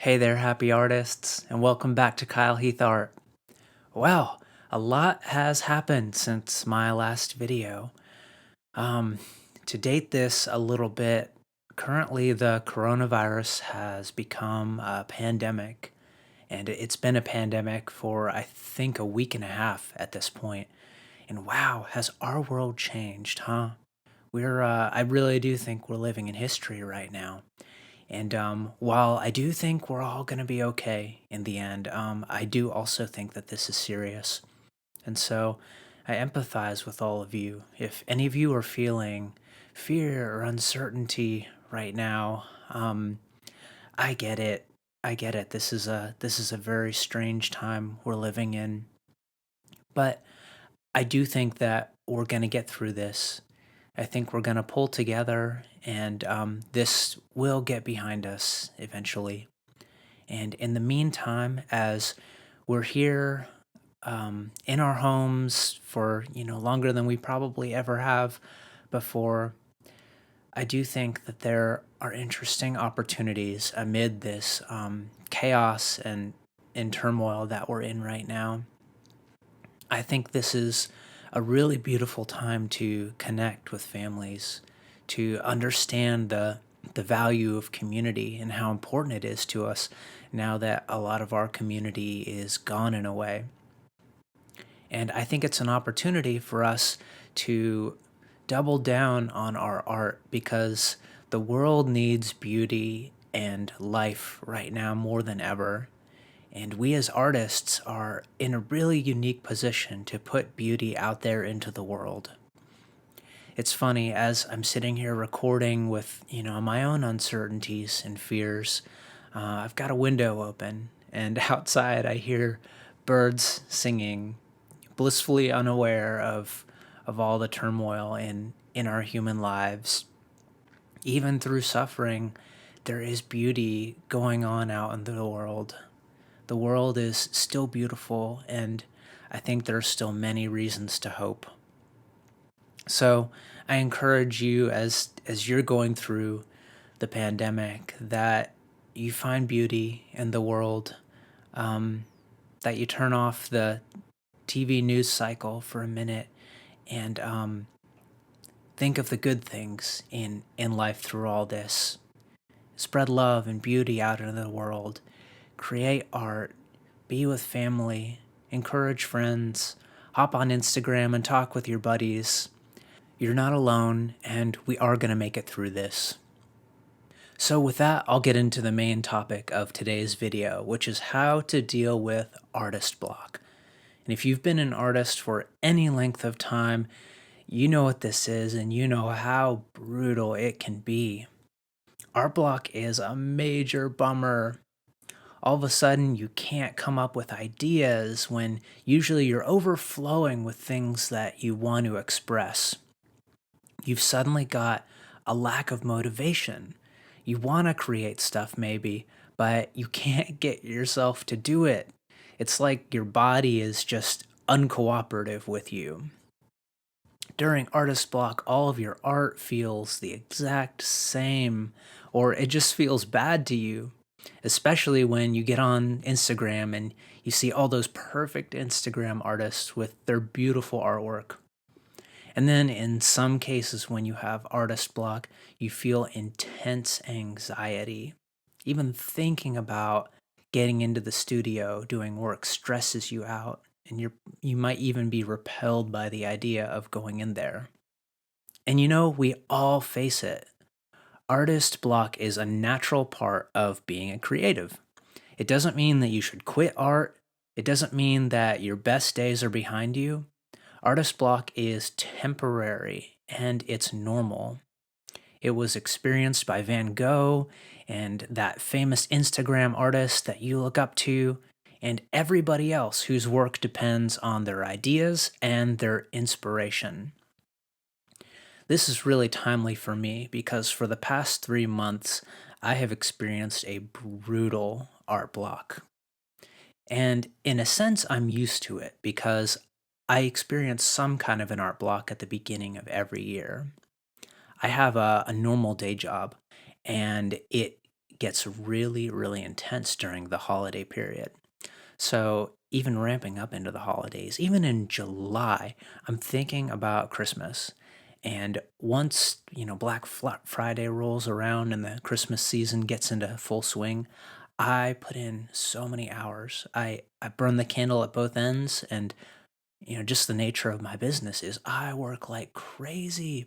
Hey there, happy artists, and welcome back to Kyle Heath Art. Wow, a lot has happened since my last video. Um, to date this a little bit, currently the coronavirus has become a pandemic, and it's been a pandemic for I think a week and a half at this point. And wow, has our world changed, huh? I really do think we're living in history right now. And while I do think we're all going to be okay in the end, I do also think that this is serious. And so I empathize with all of you. If any of you are feeling fear or uncertainty right now, I get it. I get it. This is a very strange time we're living in. But I do think that we're going to get through this. I think we're going to pull together and this will get behind us eventually. And in the meantime, as we're here in our homes for longer than we probably ever have before, I do think that there are interesting opportunities amid this chaos and turmoil that we're in right now. I think this is a really beautiful time to connect with families, to understand the value of community and how important it is to us now that a lot of our community is gone in a way. And I think it's an opportunity for us to double down on our art because the world needs beauty and life right now more than ever. And we as artists are in a really unique position to put beauty out there into the world. It's funny, as I'm sitting here recording with, my own uncertainties and fears, I've got a window open, and outside I hear birds singing, blissfully unaware of all the turmoil in our human lives. Even through suffering, there is beauty going on out in the world. The world is still beautiful, and I think there are still many reasons to hope. So I encourage you as you're going through the pandemic that you find beauty in the world, that you turn off the TV news cycle for a minute and think of the good things in life through all this. Spread love and beauty out into the world. Create art. Be with family. Encourage friends. Hop on Instagram and talk with your buddies. You're not alone, and we are going to make it through this. So with that, I'll get into the main topic of today's video, which is how to deal with artist block. And if you've been an artist for any length of time, you know what this is and you know how brutal it can be. Art block is a major bummer. All of a sudden, you can't come up with ideas when usually you're overflowing with things that you want to express. You've suddenly got a lack of motivation. You want to create stuff maybe, but you can't get yourself to do it. It's like your body is just uncooperative with you. During artist block, all of your art feels the exact same, or it just feels bad to you, especially when you get on Instagram and you see all those perfect Instagram artists with their beautiful artwork. And then in some cases, when you have artist block, you feel intense anxiety. Even thinking about getting into the studio doing work stresses you out, and you might even be repelled by the idea of going in there. And we all face it. Artist block is a natural part of being a creative. It doesn't mean that you should quit art. It doesn't mean that your best days are behind you. Artist block is temporary and it's normal. It was experienced by Van Gogh and that famous Instagram artist that you look up to, and everybody else whose work depends on their ideas and their inspiration. This is really timely for me because for the past 3 months, I have experienced a brutal art block. And in a sense, I'm used to it because I experience some kind of an art block at the beginning of every year. I have a normal day job, and it gets really, really intense during the holiday period. So, even ramping up into the holidays, even in July, I'm thinking about Christmas. And once, Friday rolls around and the Christmas season gets into full swing, I put in so many hours. I burn the candle at both ends, and just the nature of my business is I work like crazy.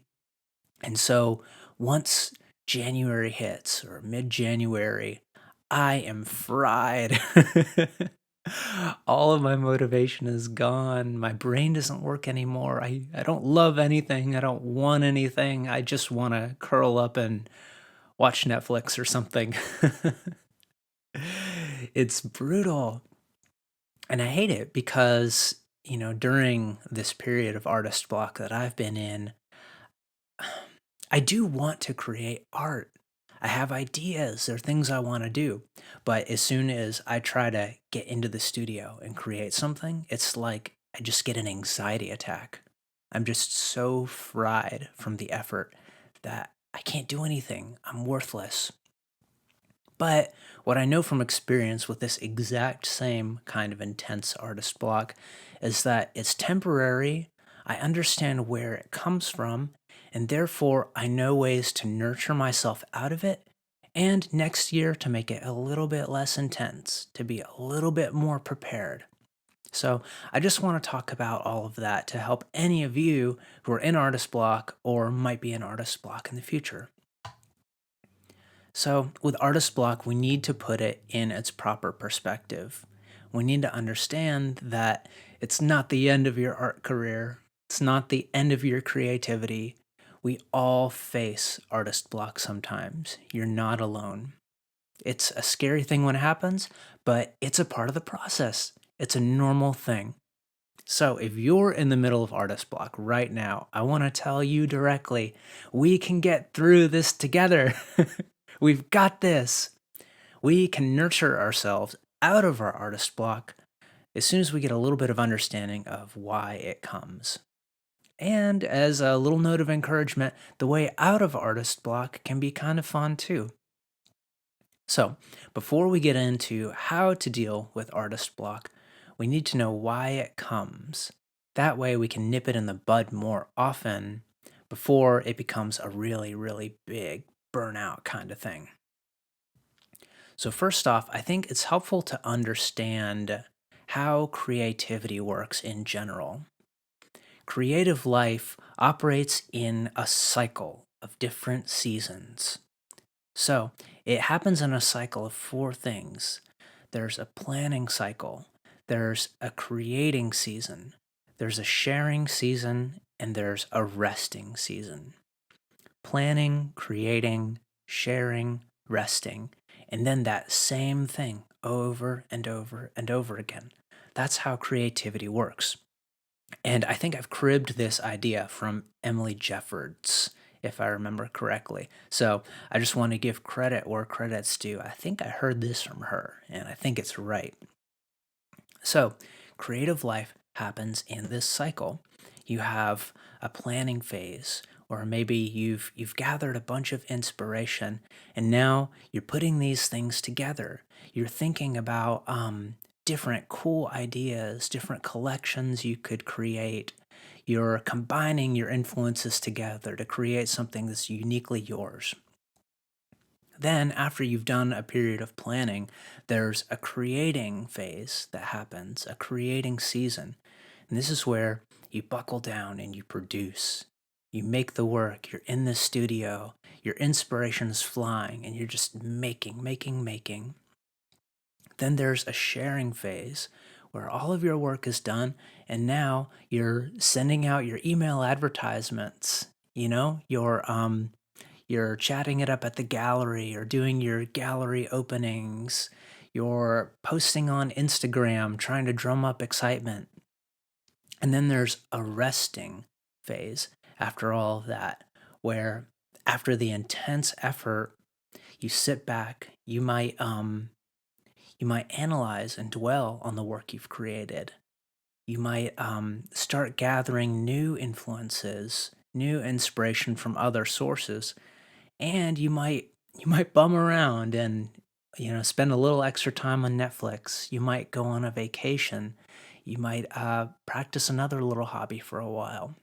And so once January hits or mid-January, I am fried. All of my motivation is gone. My brain doesn't work anymore. I don't love anything. I don't want anything. I just want to curl up and watch Netflix or something. It's brutal. And I hate it because, during this period of artist block that I've been in, I do want to create art. I have ideas. There are things I want to do. But as soon as I try to get into the studio and create something, it's like I just get an anxiety attack. I'm just so fried from the effort that I can't do anything. I'm worthless. But what I know from experience with this exact same kind of intense artist block is that it's temporary. I understand where it comes from, and therefore I know ways to nurture myself out of it. And next year to make it a little bit less intense, to be a little bit more prepared. So, I just want to talk about all of that to help any of you who are in artist block or might be in artist block in the future. So, with artist block, we need to put it in its proper perspective. We need to understand that it's not the end of your art career, it's not the end of your creativity. We all face artist block sometimes. You're not alone. It's a scary thing when it happens, but it's a part of the process. It's a normal thing. So, if you're in the middle of artist block right now, I want to tell you directly we can get through this together. We've got this. We can nurture ourselves out of our artist block as soon as we get a little bit of understanding of why it comes. And as a little note of encouragement, the way out of artist block can be kind of fun too. So, before we get into how to deal with artist block, we need to know why it comes. That way, we can nip it in the bud more often before it becomes a really, really big burnout kind of thing. So, first off, I think it's helpful to understand how creativity works in general. Creative life operates in a cycle of different seasons. So, it happens in a cycle of four things. There's a planning cycle, there's a creating season, there's a sharing season, and there's a resting season. Planning, creating, sharing, resting, and then that same thing over and over and over again. That's how creativity works. And I think I've cribbed this idea from Emily Jeffords, if I remember correctly. So I just want to give credit where credit's due. I think I heard this from her, and I think it's right. So, creative life happens in this cycle. You have a planning phase, or maybe you've gathered a bunch of inspiration, and now you're putting these things together. You're thinking about different cool ideas, different collections you could create. You're combining your influences together to create something that's uniquely yours. Then, after you've done a period of planning, there's a creating phase that happens, a creating season. And this is where you buckle down and you produce. You make the work, you're in the studio, your inspiration is flying, and you're just making, making, making. Then there's a sharing phase where all of your work is done, and now you're sending out your email advertisements. You're chatting it up at the gallery or doing your gallery openings. You're posting on Instagram, trying to drum up excitement. And then there's a resting phase after all of that, where after the intense effort, you sit back, you might analyze and dwell on the work you've created. You might start gathering new influences, new inspiration from other sources, and you might You might bum around and, spend a little extra time on Netflix. You might go on a vacation. You might practice another little hobby for a while.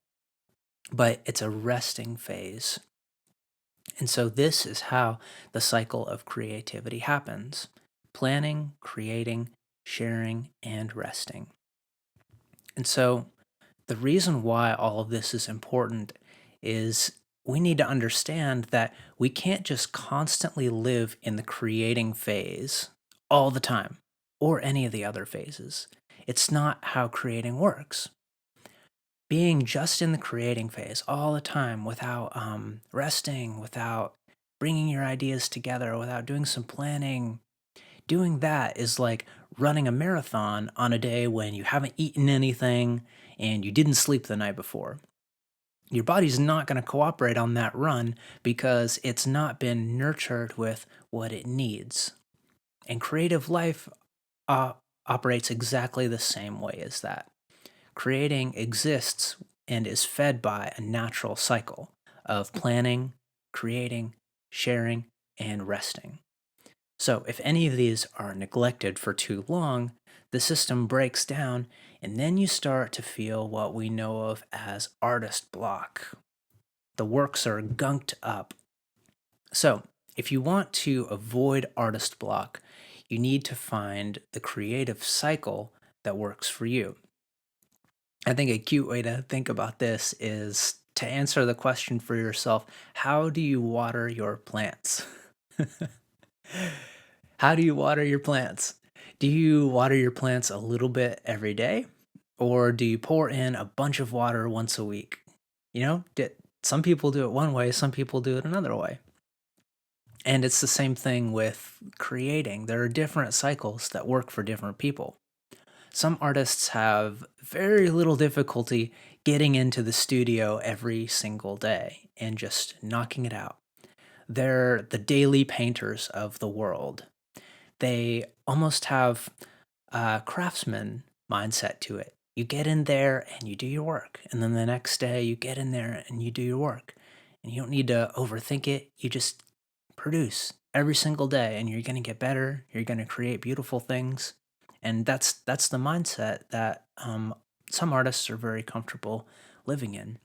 But it's a resting phase. And so this is how the cycle of creativity happens: planning, creating, sharing, and resting. And so the reason why all of this is important is we need to understand that we can't just constantly live in the creating phase all the time or any of the other phases. It's not how creating works. Being just in the creating phase all the time without resting, without bringing your ideas together, without doing some planning, doing that is like running a marathon on a day when you haven't eaten anything and you didn't sleep the night before. Your body's not going to cooperate on that run because it's not been nurtured with what it needs. And creative life uh, operates exactly the same way as that. Creating exists and is fed by a natural cycle of planning, creating, sharing, and resting. So, if any of these are neglected for too long, the system breaks down, and then you start to feel what we know of as artist block. The works are gunked up. So, if you want to avoid artist block, you need to find the creative cycle that works for you. I think a cute way to think about this is to answer the question for yourself: how do you water your plants? How do you water your plants? Do you water your plants a little bit every day? Or do you pour in a bunch of water once a week? Some people do it one way, some people do it another way. And it's the same thing with creating. There are different cycles that work for different people. Some artists have very little difficulty getting into the studio every single day and just knocking it out. They're the daily painters of the world. They almost have a craftsman mindset to it. You get in there and you do your work. And then the next day you get in there and you do your work. And you don't need to overthink it. You just produce every single day and you're going to get better. You're going to create beautiful things. And that's the mindset that some artists are very comfortable living in.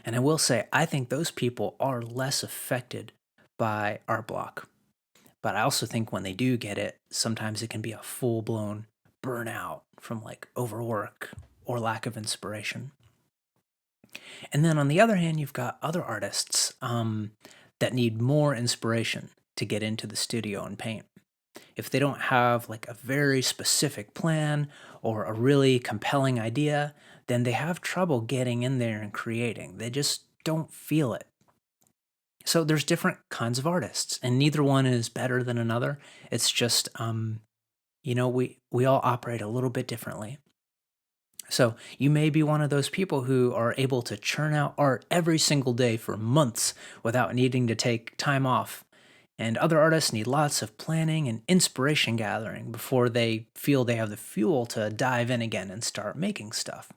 And I will say, I think those people are less affected by art block. But I also think when they do get it, sometimes it can be a full blown burnout from like overwork or lack of inspiration. And then on the other hand, you've got other artists that need more inspiration to get into the studio and paint. If they don't have like a very specific plan or a really compelling idea, then they have trouble getting in there and creating. They just don't feel it. So there's different kinds of artists, and neither one is better than another. It's just, we all operate a little bit differently. So you may be one of those people who are able to churn out art every single day for months without needing to take time off. And other artists need lots of planning and inspiration gathering before they feel they have the fuel to dive in again and start making stuff.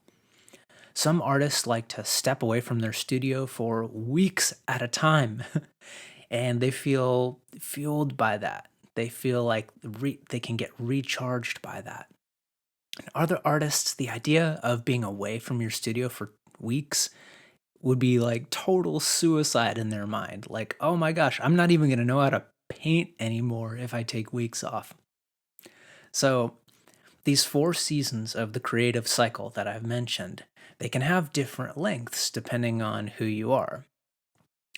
Some artists like to step away from their studio for weeks at a time, and they feel fueled by that. They feel like they can get recharged by that. And other artists, the idea of being away from your studio for weeks would be like total suicide in their mind. Like, oh my gosh, I'm not even going to know how to paint anymore if I take weeks off. So, these 4 seasons of the creative cycle that I've mentioned, they can have different lengths depending on who you are.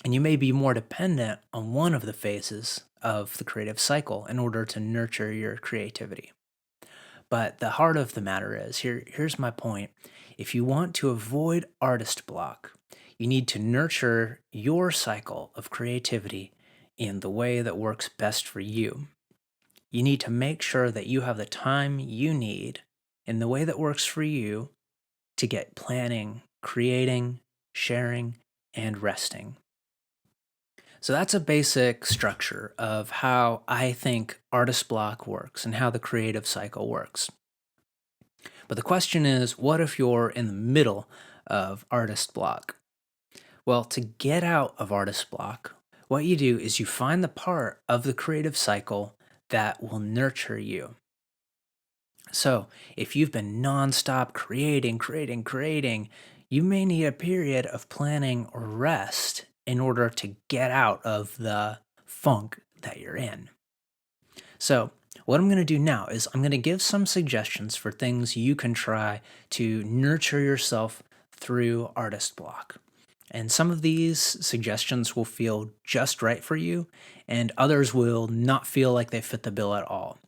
And you may be more dependent on one of the phases of the creative cycle in order to nurture your creativity. But the heart of the matter is here's my point. If you want to avoid artist block, you need to nurture your cycle of creativity in the way that works best for you. You need to make sure that you have the time you need in the way that works for you to get planning, creating, sharing, and resting. So that's a basic structure of how I think artist block works and how the creative cycle works. But the question is, what if you're in the middle of artist block? Well, to get out of artist block, What you do is you find the part of the creative cycle that will nurture you. So, if you've been nonstop creating, you may need a period of planning or rest in order to get out of the funk that you're in. So, what I'm going to do now is I'm going to give some suggestions for things you can try to nurture yourself through artist block. And some of these suggestions will feel just right for you, and others will not feel like they fit the bill at all.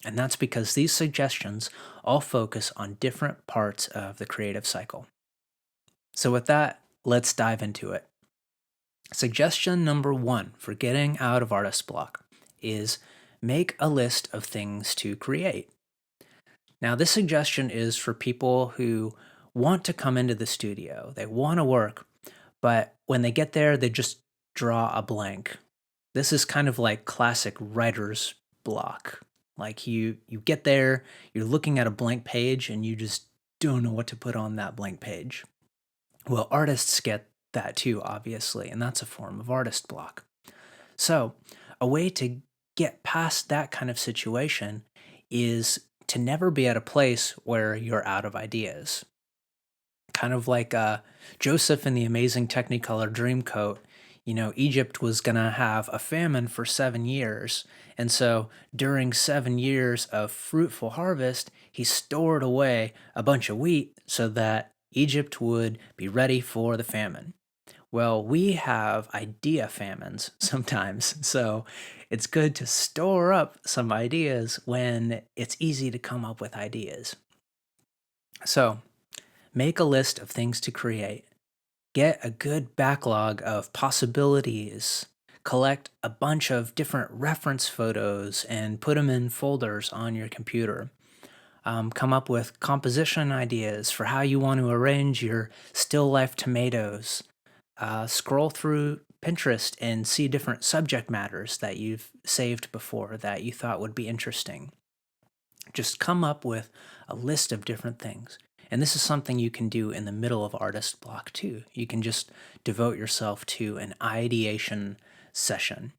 And that's because these suggestions all focus on different parts of the creative cycle. So, with that, let's dive into it. Suggestion number one for getting out of artist block is make a list of things to create. Now, this suggestion is for people who want to come into the studio, they want to work, but when they get there, they just draw a blank. This is kind of like classic writer's block. Like you get there, you're looking at a blank page and you just don't know what to put on that blank page. Well, artists get that too, obviously, and that's a form of artist block. So, a way to get past that kind of situation is to never be at a place where you're out of ideas. Kind of like Joseph in the Amazing Technicolor Dreamcoat. Egypt was going to have a famine for 7 years. And so during 7 years of fruitful harvest, he stored away a bunch of wheat so that Egypt would be ready for the famine. Well, we have idea famines sometimes, so it's good to store up some ideas when it's easy to come up with ideas. So, make a list of things to create. Get a good backlog of possibilities. Collect a bunch of different reference photos and put them in folders on your computer. Come up with composition ideas for how you want to arrange your still life tomatoes. Scroll through Pinterest and see different subject matters that you've saved before that you thought would be interesting. Just come up with a list of different things. And this is something you can do in the middle of artist block too. You can just devote yourself to an ideation session.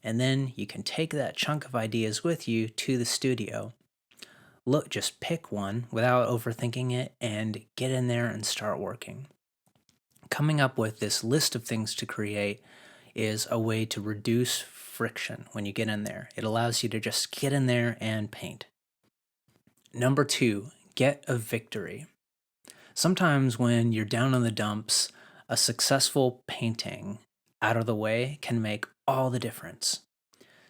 And then you can take that chunk of ideas with you to the studio. Look, just pick one without overthinking it and get in there and start working. Coming up with this list of things to create is a way to reduce friction when you get in there. It allows you to just get in there and paint. Number two, get a victory. Sometimes when you're down in the dumps, a successful painting out of the way can make all the difference.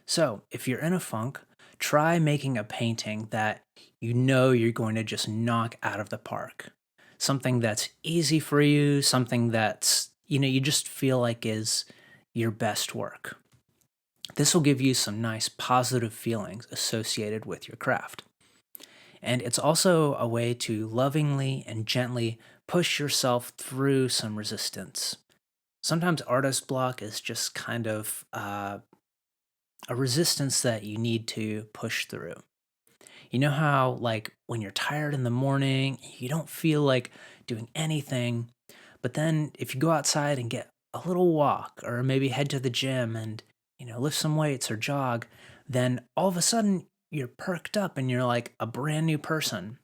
So, if you're in a funk, try making a painting that you know you're going to just knock out of the park. Something that's easy for you, something that's, you just feel like is your best work. This will give you some nice positive feelings associated with your craft. And it's also a way to lovingly and gently push yourself through some resistance. Sometimes artist block is just kind of a resistance that you need to push through. You know how, like, when you're tired in the morning, you don't feel like doing anything, but then if you go outside and get a little walk, or maybe head to the gym and, lift some weights or jog, then all of a sudden you're perked up and you're like a brand new person.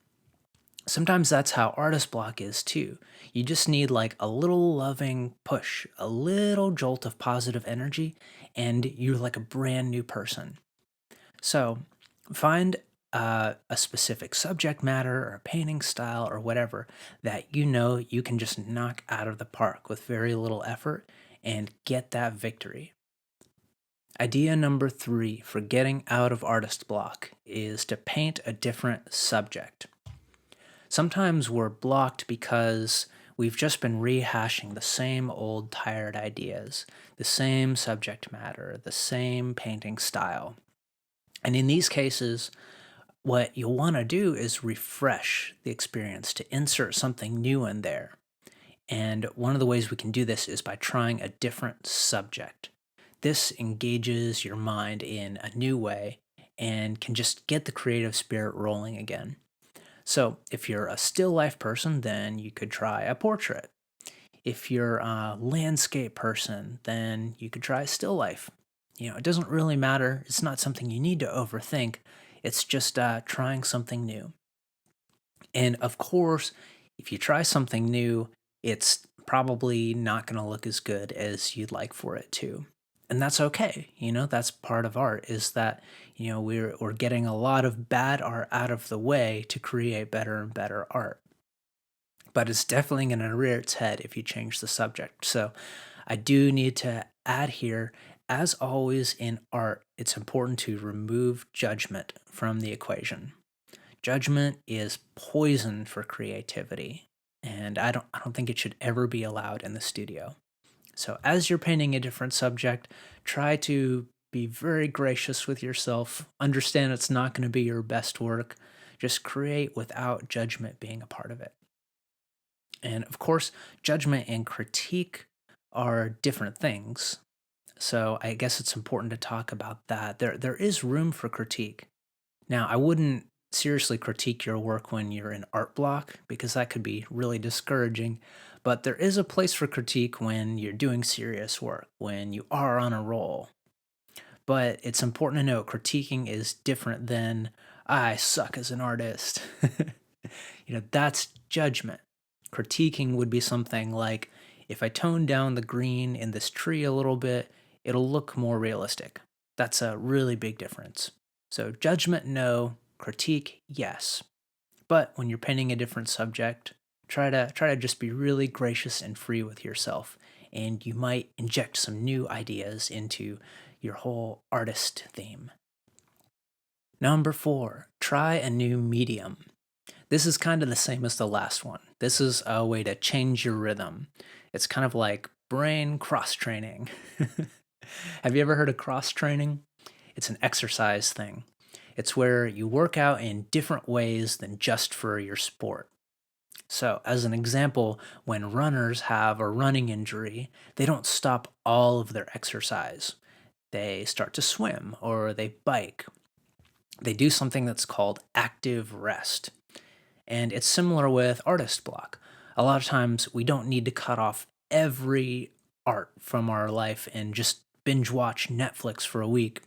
Sometimes that's how artist block is too. You just need like a little loving push, a little jolt of positive energy, and you're like a brand new person. So find a specific subject matter or a painting style or whatever that you know you can just knock out of the park with very little effort and get that victory. Idea number three for getting out of artist block is to paint a different subject. Sometimes we're blocked because we've just been rehashing the same old tired ideas, the same subject matter, the same painting style. And in these cases, what you'll want to do is refresh the experience to insert something new in there. And one of the ways we can do this is by trying a different subject. This engages your mind in a new way and can just get the creative spirit rolling again. So, if you're a still life person, then you could try a portrait. If you're a landscape person, then you could try still life. It doesn't really matter. It's not something you need to overthink. It's just trying something new. And of course, if you try something new, it's probably not going to look as good as you'd like for it to. And that's okay. That's part of art is that, we're getting a lot of bad art out of the way to create better and better art. But it's definitely going to rear its head if you change the subject. So I do need to add here, as always in art, it's important to remove judgment from the equation. Judgment is poison for creativity, and I don't think it should ever be allowed in the studio. So as you're painting a different subject, try to be very gracious with yourself. Understand it's not going to be your best work. Just create without judgment being a part of it. And of course, judgment and critique are different things. So I guess it's important to talk about that. There is room for critique. Now, I wouldn't seriously critique your work when you're in art block because that could be really discouraging. But there is a place for critique when you're doing serious work, when you are on a roll. But it's important to note critiquing is different than I suck as an artist. That's judgment. Critiquing would be something like if I tone down the green in this tree a little bit, it'll look more realistic. That's a really big difference. So judgment, no. Critique, yes. But when you're painting a different subject, try to just be really gracious and free with yourself, and you might inject some new ideas into your whole artist theme. Number 4, try a new medium. This is kind of the same as the last one. This is a way to change your rhythm. It's kind of like brain cross training. Have you ever heard of cross training? It's an exercise thing. It's where you work out in different ways than just for your sport. So, as an example, when runners have a running injury, they don't stop all of their exercise. They start to swim or they bike. They do something that's called active rest. And it's similar with artist block. A lot of times we don't need to cut off every art from our life and just binge watch Netflix for a week.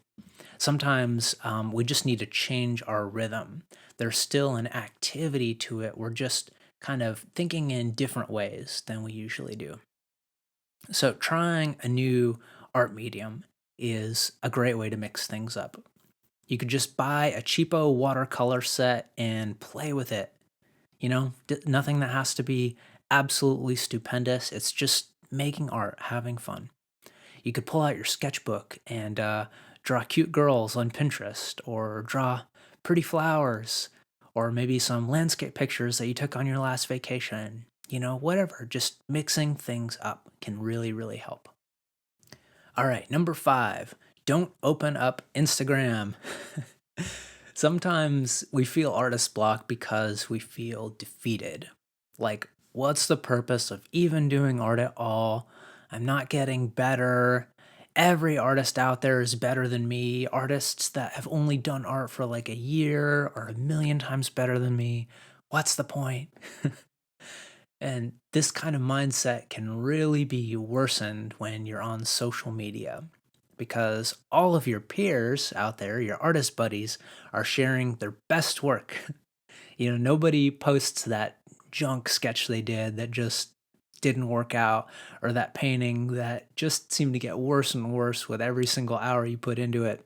Sometimes we just need to change our rhythm. There's still an activity to it. We're just kind of thinking in different ways than we usually do. So, trying a new art medium is a great way to mix things up. You could just buy a cheapo watercolor set and play with it. Nothing that has to be absolutely stupendous. It's just making art, having fun. You could pull out your sketchbook and draw cute girls on Pinterest, or draw pretty flowers, or maybe some landscape pictures that you took on your last vacation. Whatever. Just mixing things up can really, really help. All right, number 5, don't open up Instagram. Sometimes we feel artist block because we feel defeated. Like, what's the purpose of even doing art at all? I'm not getting better. Every artist out there is better than me. Artists that have only done art for like a year are a million times better than me. What's the point? And this kind of mindset can really be worsened when you're on social media because all of your peers out there, your artist buddies, are sharing their best work. Nobody posts that junk sketch they did that just didn't work out, or that painting that just seemed to get worse and worse with every single hour you put into it.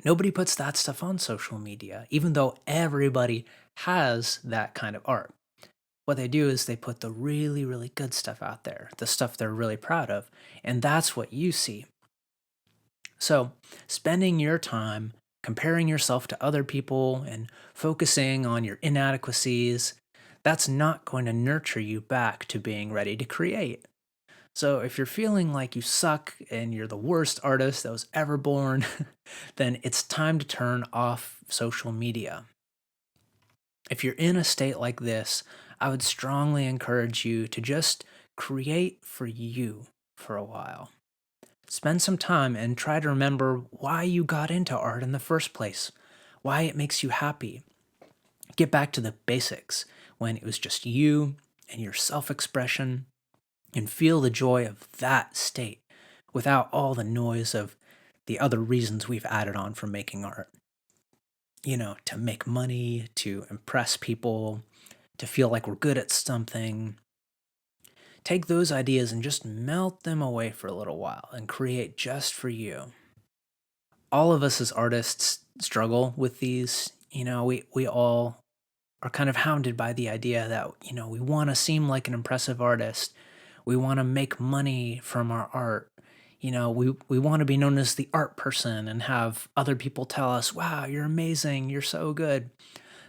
Nobody puts that stuff on social media, even though everybody has that kind of art. What they do is they put the really, really good stuff out there, the stuff they're really proud of, and that's what you see. So, spending your time comparing yourself to other people and focusing on your inadequacies, that's not going to nurture you back to being ready to create. So, if you're feeling like you suck and you're the worst artist that was ever born, then it's time to turn off social media. If you're in a state like this, I would strongly encourage you to just create for you for a while. Spend some time and try to remember why you got into art in the first place, why it makes you happy. Get back to the basics when it was just you and your self expression. and feel the joy of that state without all the noise of the other reasons we've added on for making art. To make money, to impress people, to feel like we're good at something. Take those ideas and just melt them away for a little while and create just for you. All of us as artists struggle with these. We all are kind of hounded by the idea that, we want to seem like an impressive artist. We want to make money from our art. We want to be known as the art person and have other people tell us, wow, you're amazing, you're so good.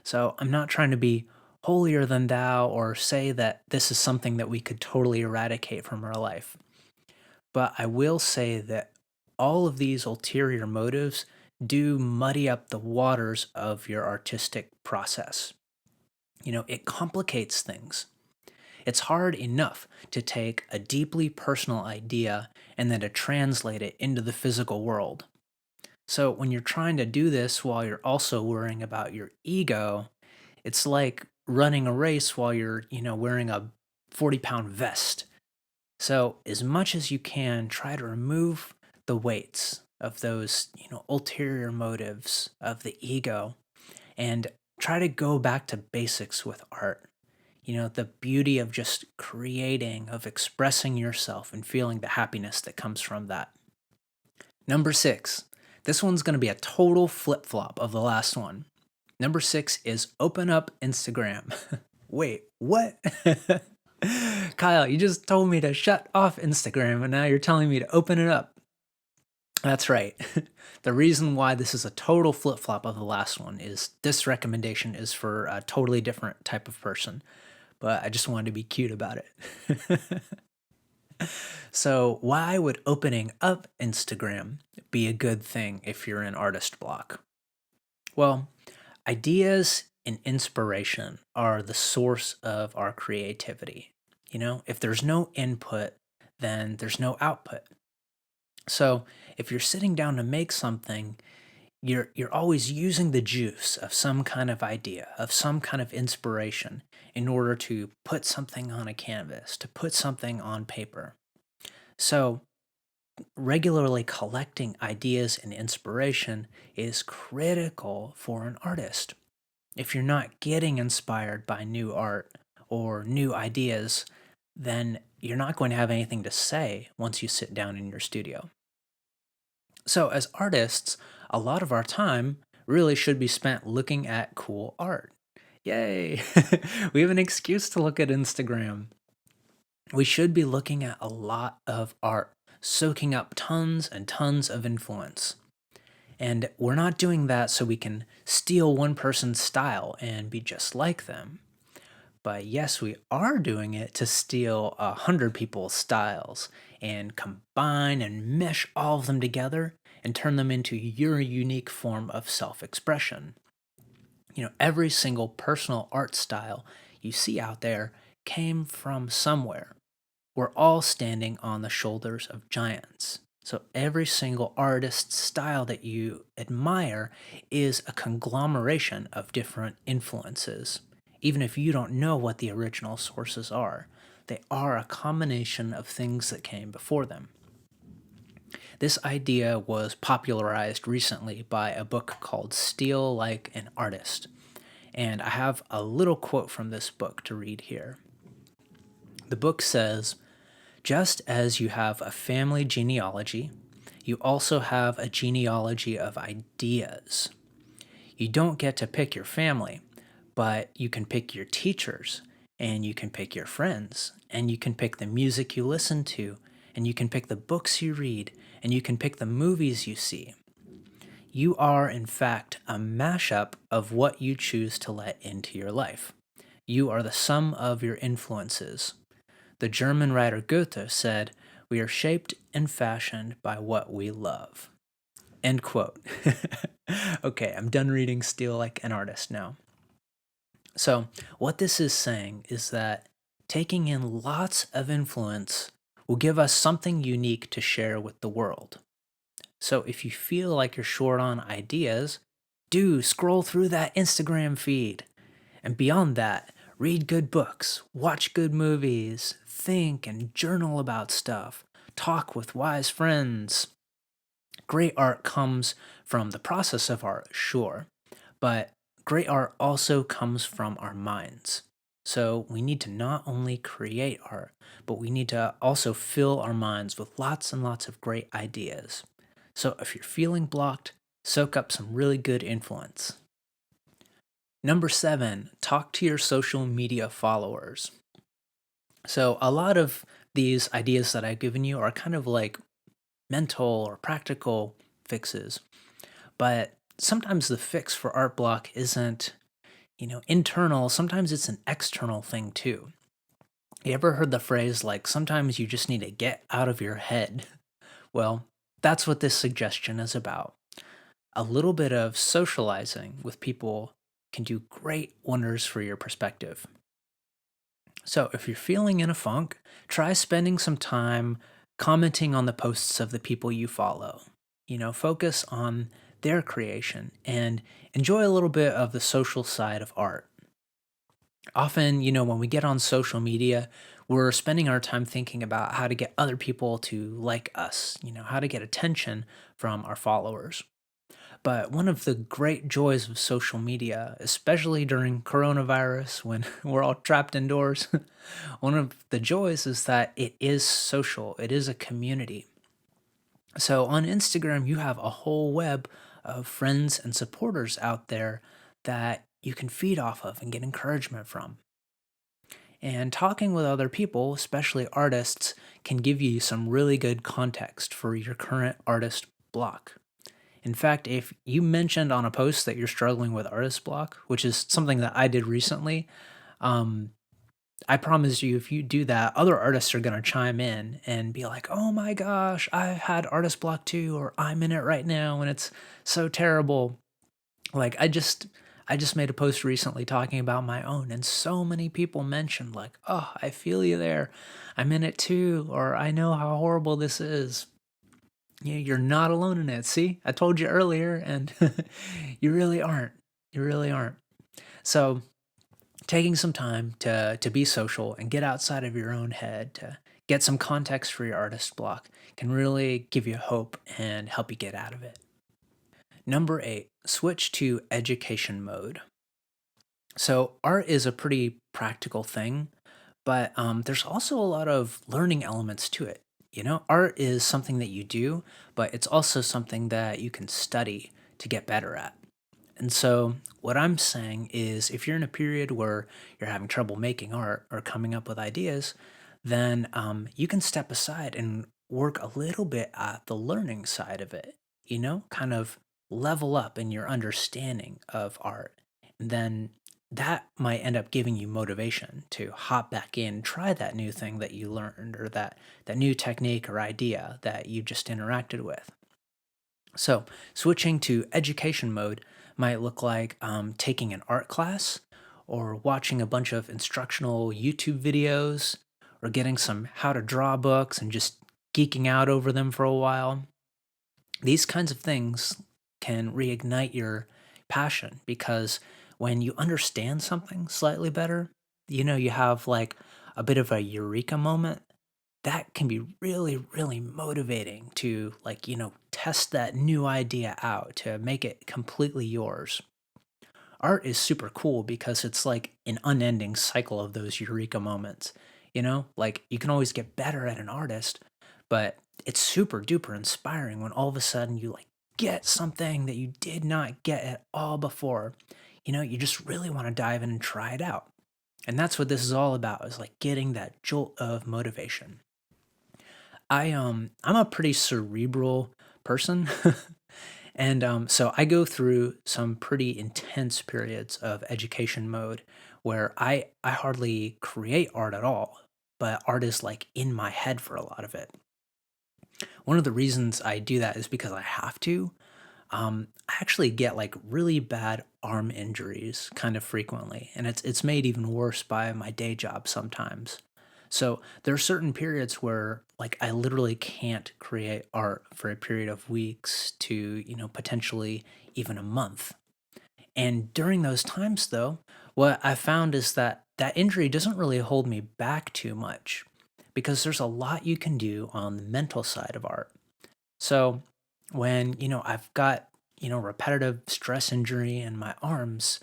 So I'm not trying to be holier than thou or say that this is something that we could totally eradicate from our life. But I will say that all of these ulterior motives do muddy up the waters of your artistic process. It complicates things. It's hard enough to take a deeply personal idea and then to translate it into the physical world. So when you're trying to do this while you're also worrying about your ego, it's like running a race while you're, wearing a 40-pound vest. So as much as you can, try to remove the weights of those, ulterior motives of the ego and try to go back to basics with art. The beauty of just creating, of expressing yourself and feeling the happiness that comes from that. Number 6. This one's going to be a total flip-flop of the last one. Number 6 is open up Instagram. Wait, what? Kyle, you just told me to shut off Instagram and now you're telling me to open it up. That's right. The reason why this is a total flip-flop of the last one is this recommendation is for a totally different type of person, but I just wanted to be cute about it. So why would opening up Instagram be a good thing if you're in artist block? Well, ideas and inspiration are the source of our creativity. If there's no input, then there's no output. So if you're sitting down to make something, you're always using the juice of some kind of idea, of some kind of inspiration in order to put something on a canvas, to put something on paper. So regularly collecting ideas and inspiration is critical for an artist. If you're not getting inspired by new art or new ideas, then you're not going to have anything to say once you sit down in your studio. So, as artists, a lot of our time really should be spent looking at cool art. Yay! We have an excuse to look at Instagram. We should be looking at a lot of art, soaking up tons and tons of influence. And we're not doing that so we can steal one person's style and be just like them. But yes, we are doing it to steal 100 people's styles and combine and mesh all of them together and turn them into your unique form of self-expression. Every single personal art style you see out there came from somewhere. We're all standing on the shoulders of giants. So every single artist's style that you admire is a conglomeration of different influences. Even if you don't know what the original sources are, they are a combination of things that came before them. This idea was popularized recently by a book called Steal Like an Artist. And I have a little quote from this book to read here. The book says, just as you have a family genealogy, you also have a genealogy of ideas. You don't get to pick your family, but you can pick your teachers, and you can pick your friends, and you can pick the music you listen to, and you can pick the books you read, and you can pick the movies you see. You are, in fact, a mashup of what you choose to let into your life. You are the sum of your influences. The German writer Goethe said, "We are shaped and fashioned by what we love." End quote. Okay, I'm done reading Steal Like an Artist now. So, what this is saying is that taking in lots of influence will give us something unique to share with the world. So, if you feel like you're short on ideas, do scroll through that Instagram feed. And beyond that, Read good books, watch good movies, think and journal about stuff, talk with wise friends. Great art comes from the process of art, sure, but great art also comes from our minds. So we need to not only create art, but we need to also fill our minds with lots and lots of great ideas. So if you're feeling blocked, soak up some really good influence. Number seven, talk to your social media followers. So a lot of these ideas that I've given you are kind of like mental or practical fixes. But sometimes the fix for art block isn't, internal. Sometimes it's an external thing too. You ever heard the phrase like sometimes you just need to get out of your head? Well, that's what this suggestion is about. A little bit of socializing with people can do great wonders for your perspective. So, if you're feeling in a funk, try spending some time commenting on the posts of the people you follow. Focus on their creation and enjoy a little bit of the social side of art. Often, when we get on social media, we're spending our time thinking about how to get other people to like us, how to get attention from our followers. But one of the great joys of social media, especially during coronavirus when we're all trapped indoors, one of the joys is that it is social, it is a community. So on Instagram, you have a whole web of friends and supporters out there that you can feed off of and get encouragement from. And talking with other people, especially artists, can give you some really good context for your current artist block. In fact, if you mentioned on a post that you're struggling with artist block, which is something that I did recently, um, I promise you, if you do that, other artists are going to chime in and be like, oh my gosh, I had artist block too, or I'm in it right now and it's so terrible. Like I just made a post recently talking about my own, and so many people mentioned, like, oh, I feel you there. I'm in it too, or I know how horrible this is. Yeah, you're not alone in it. See, I told you earlier, and you really aren't. You really aren't. So, taking some time to be social and get outside of your own head to get some context for your artist block can really give you hope and help you get out of it. Number eight, switch to education mode. So, art is a pretty practical thing, but there's also a lot of learning elements to it. Art is something that you do, but it's also something that you can study to get better at. And so, what I'm saying is, if you're in a period where you're having trouble making art or coming up with ideas, then you can step aside and work a little bit at the learning side of it, kind of level up in your understanding of art. And then that might end up giving you motivation to hop back in, try that new thing that you learned or that new technique or idea that you just interacted with. So, switching to education mode might look like taking an art class or watching a bunch of instructional YouTube videos or getting some how to draw books and just geeking out over them for a while. These kinds of things can reignite your passion because when you understand something slightly better, you have like a bit of a eureka moment that can be really, really motivating to test that new idea out to make it completely yours. Art is super cool because it's like an unending cycle of those eureka moments. Like you can always get better at an artist, but it's super duper inspiring when all of a sudden you like get something that you did not get at all before. You just really want to dive in and try it out. And that's what this is all about, is like getting that jolt of motivation. I'm a pretty cerebral person. And so I go through some pretty intense periods of education mode where I hardly create art at all, but art is like in my head for a lot of it. One of the reasons I do that is because I have to. I actually get like really bad arm injuries kind of frequently, and it's made even worse by my day job sometimes. So there are certain periods where like I literally can't create art for a period of weeks to, potentially even a month. And during those times though, what I found is that that injury doesn't really hold me back too much because there's a lot you can do on the mental side of art. So when, I've got, repetitive stress injury in my arms,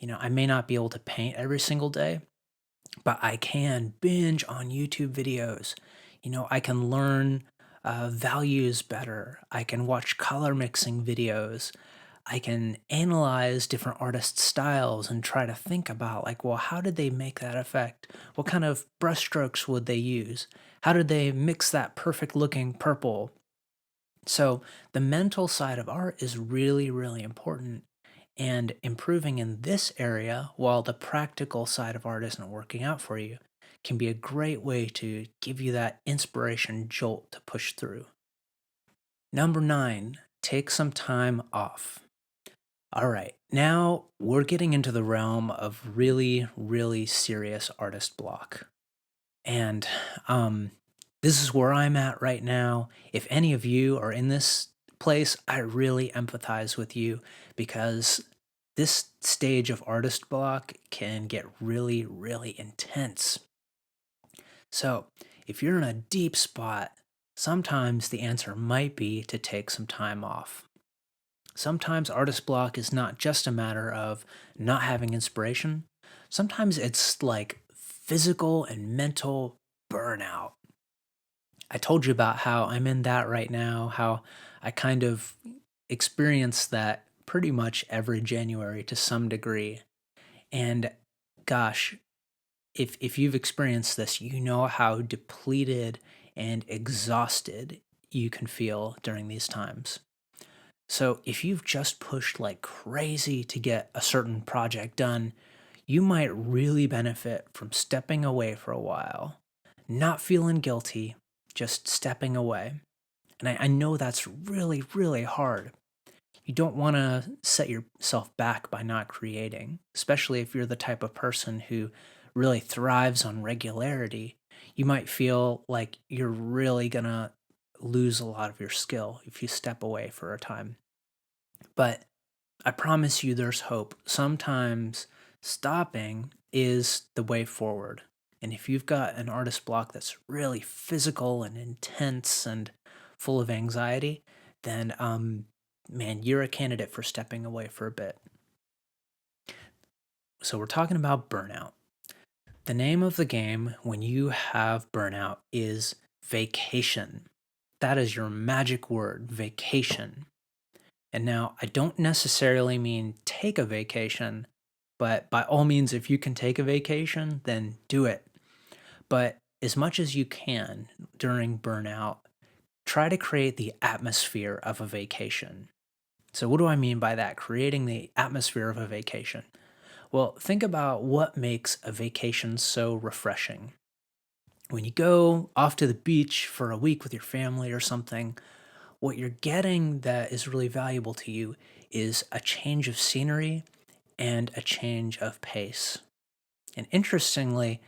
I may not be able to paint every single day, but I can binge on YouTube videos. I can learn values better. I can watch color mixing videos. I can analyze different artists' styles and try to think about, like, well, how did they make that effect? What kind of brushstrokes would they use? How did they mix that perfect looking purple? So, the mental side of art is really, really important. And improving in this area while the practical side of art isn't working out for you can be a great way to give you that inspiration jolt to push through. Number 9, take some time off. All right, now we're getting into the realm of really, really serious artist block. And um, this is where I'm at right now. If any of you are in this place, I really empathize with you because this stage of artist block can get really, really intense. So, if you're in a deep spot, sometimes the answer might be to take some time off. Sometimes artist block is not just a matter of not having inspiration. Sometimes it's like physical and mental burnout. I told you about how I'm in that right now, how I kind of experience that pretty much every January to some degree. And gosh, if you've experienced this, you know how depleted and exhausted you can feel during these times. So, if you've just pushed like crazy to get a certain project done, you might really benefit from stepping away for a while, not feeling guilty, just stepping away. And I know that's really, really hard. You don't want to set yourself back by not creating, especially if you're the type of person who really thrives on regularity. You might feel like you're really going to lose a lot of your skill if you step away for a time. But I promise you there's hope. Sometimes stopping is the way forward. And if you've got an artist block that's really physical and intense and full of anxiety, then man, you're a candidate for stepping away for a bit. So we're talking about burnout. The name of the game when you have burnout is vacation. That is your magic word, vacation. And now, I don't necessarily mean take a vacation, but by all means, if you can take a vacation, then do it. But as much as you can during burnout, try to create the atmosphere of a vacation. So, what do I mean by that? Creating the atmosphere of a vacation. Well, think about what makes a vacation so refreshing. When you go off to the beach for a week with your family or something, what you're getting that is really valuable to you is a change of scenery and a change of pace. And interestingly,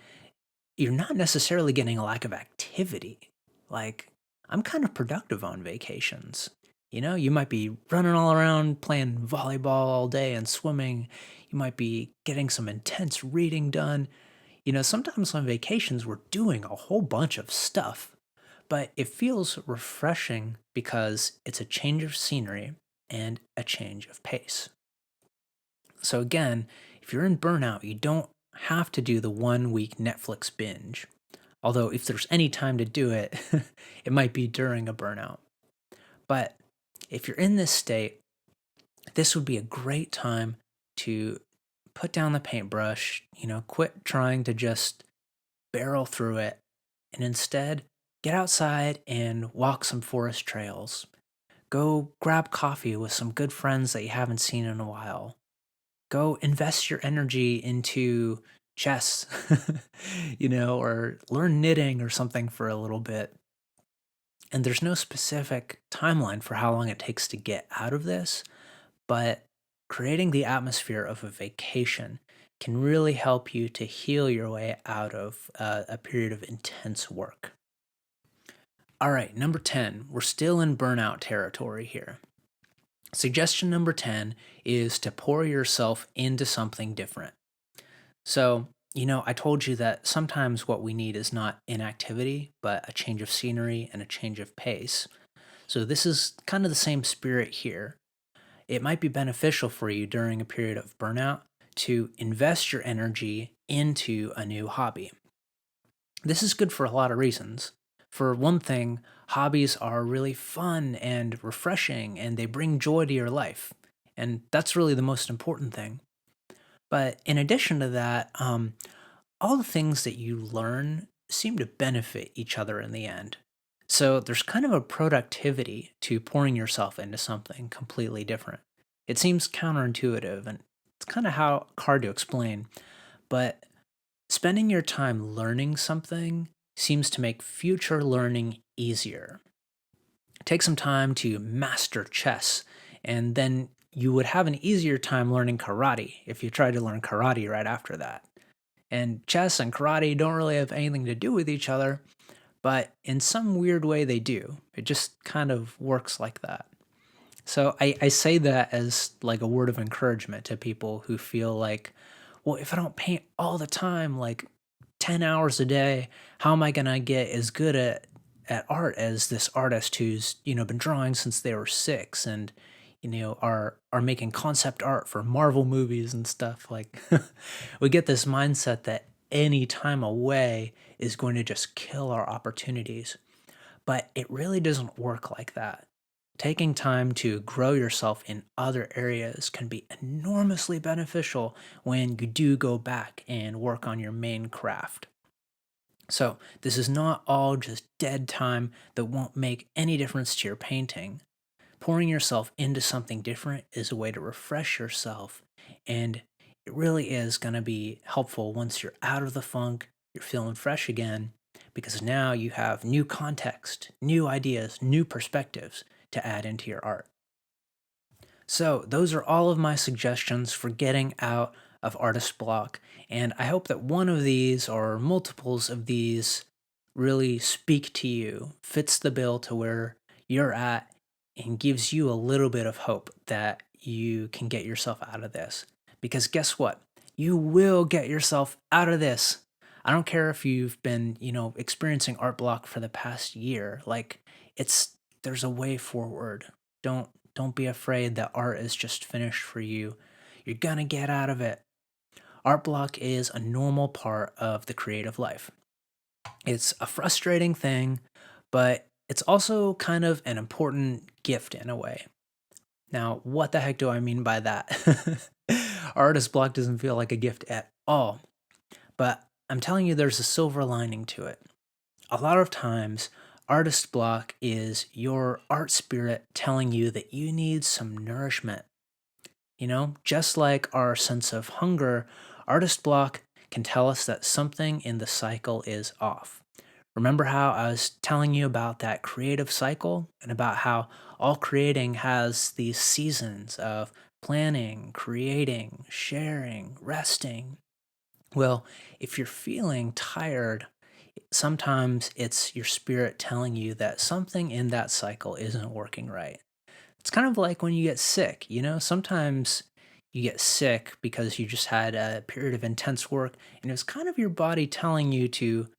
you're not necessarily getting a lack of activity. Like, I'm kind of productive on vacations. You might be running all around playing volleyball all day and swimming. You might be getting some intense reading done. Sometimes on vacations, we're doing a whole bunch of stuff, but it feels refreshing because it's a change of scenery and a change of pace. So, again, if you're in burnout, you don't have to do the 1 week Netflix binge. Although, if there's any time to do it, it might be during a burnout. But if you're in this state, this would be a great time to put down the paintbrush, quit trying to just barrel through it, and instead get outside and walk some forest trails. Go grab coffee with some good friends that you haven't seen in a while. Go invest your energy into chess, or learn knitting or something for a little bit. And there's no specific timeline for how long it takes to get out of this, but creating the atmosphere of a vacation can really help you to heal your way out of a period of intense work. All right, number 10, we're still in burnout territory here. Suggestion number 10 is to pour yourself into something different. So, I told you that sometimes what we need is not inactivity, but a change of scenery and a change of pace. So, this is kind of the same spirit here. It might be beneficial for you during a period of burnout to invest your energy into a new hobby. This is good for a lot of reasons. For one thing, hobbies are really fun and refreshing and they bring joy to your life. And that's really the most important thing. But in addition to that, all the things that you learn seem to benefit each other in the end. So there's kind of a productivity to pouring yourself into something completely different. It seems counterintuitive and it's kind of how hard to explain, but spending your time learning something seems to make future learning easier. Take some time to master chess, and then you would have an easier time learning karate if you tried to learn karate right after that. And chess and karate don't really have anything to do with each other, but in some weird way they do. It just kind of works like that. So I say that as like a word of encouragement to people who feel like, well, if I don't paint all the time, like 10 hours a day, how am I gonna get as good at art as this artist who's, been drawing since they were six and are making concept art for Marvel movies and stuff. Like we get this mindset that any time away is going to just kill our opportunities. But it really doesn't work like that. Taking time to grow yourself in other areas can be enormously beneficial when you do go back and work on your main craft. So, this is not all just dead time that won't make any difference to your painting. Pouring yourself into something different is a way to refresh yourself, and it really is going to be helpful once you're out of the funk, you're feeling fresh again, because now you have new context, new ideas, new perspectives to add into your art. So, those are all of my suggestions for getting out of artist block. And I hope that one of these or multiples of these really speak to you, fits the bill to where you're at, and gives you a little bit of hope that you can get yourself out of this. Because guess what? You will get yourself out of this. I don't care if you've been, experiencing art block for the past year. Like it's there's a way forward. Don't be afraid that art is just finished for you. You're gonna get out of it. Art block is a normal part of the creative life. It's a frustrating thing, but it's also kind of an important gift in a way. Now, what the heck do I mean by that? Artist block doesn't feel like a gift at all, but I'm telling you there's a silver lining to it. A lot of times, artist block is your art spirit telling you that you need some nourishment. Just like our sense of hunger, artist block can tell us that something in the cycle is off. Remember how I was telling you about that creative cycle and about how all creating has these seasons of planning, creating, sharing, resting? Well, if you're feeling tired, sometimes it's your spirit telling you that something in that cycle isn't working right. It's kind of like when you get sick, sometimes you get sick because you just had a period of intense work and it's kind of your body telling you to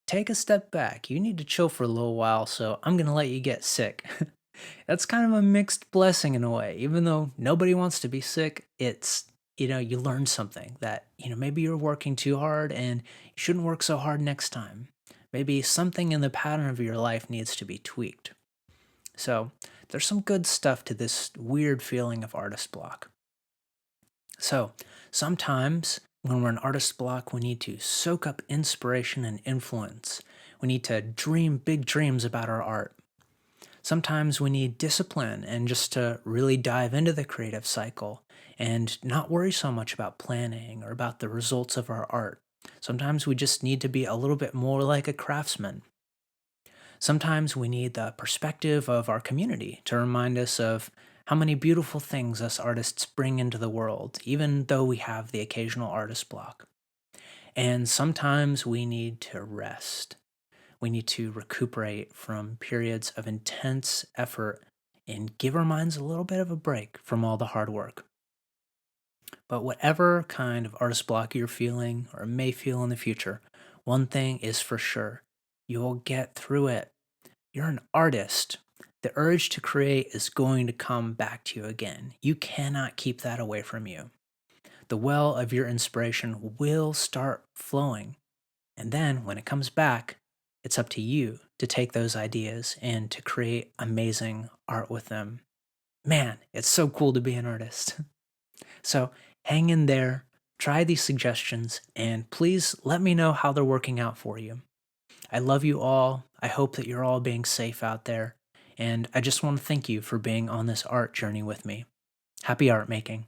take a step back. You need to chill for a little while, so I'm going to let you get sick. That's kind of a mixed blessing in a way. Even though nobody wants to be sick, you learn something that, maybe you're working too hard and you shouldn't work so hard next time. Maybe something in the pattern of your life needs to be tweaked. So, there's some good stuff to this weird feeling of artist block. So, sometimes when we're in artist block, we need to soak up inspiration and influence. We need to dream big dreams about our art. Sometimes we need discipline and just to really dive into the creative cycle and not worry so much about planning or about the results of our art. Sometimes we just need to be a little bit more like a craftsman. Sometimes we need the perspective of our community to remind us of how many beautiful things us artists bring into the world, even though we have the occasional artist block. And sometimes we need to rest. We need to recuperate from periods of intense effort and give our minds a little bit of a break from all the hard work. But whatever kind of artist block you're feeling or may feel in the future, one thing is for sure: you'll get through it. You're an artist. The urge to create is going to come back to you again. You cannot keep that away from you. The well of your inspiration will start flowing. And then when it comes back, it's up to you to take those ideas and to create amazing art with them. Man, it's so cool to be an artist. So hang in there, try these suggestions, and please let me know how they're working out for you. I love you all. I hope that you're all being safe out there. And I just want to thank you for being on this art journey with me. Happy art making.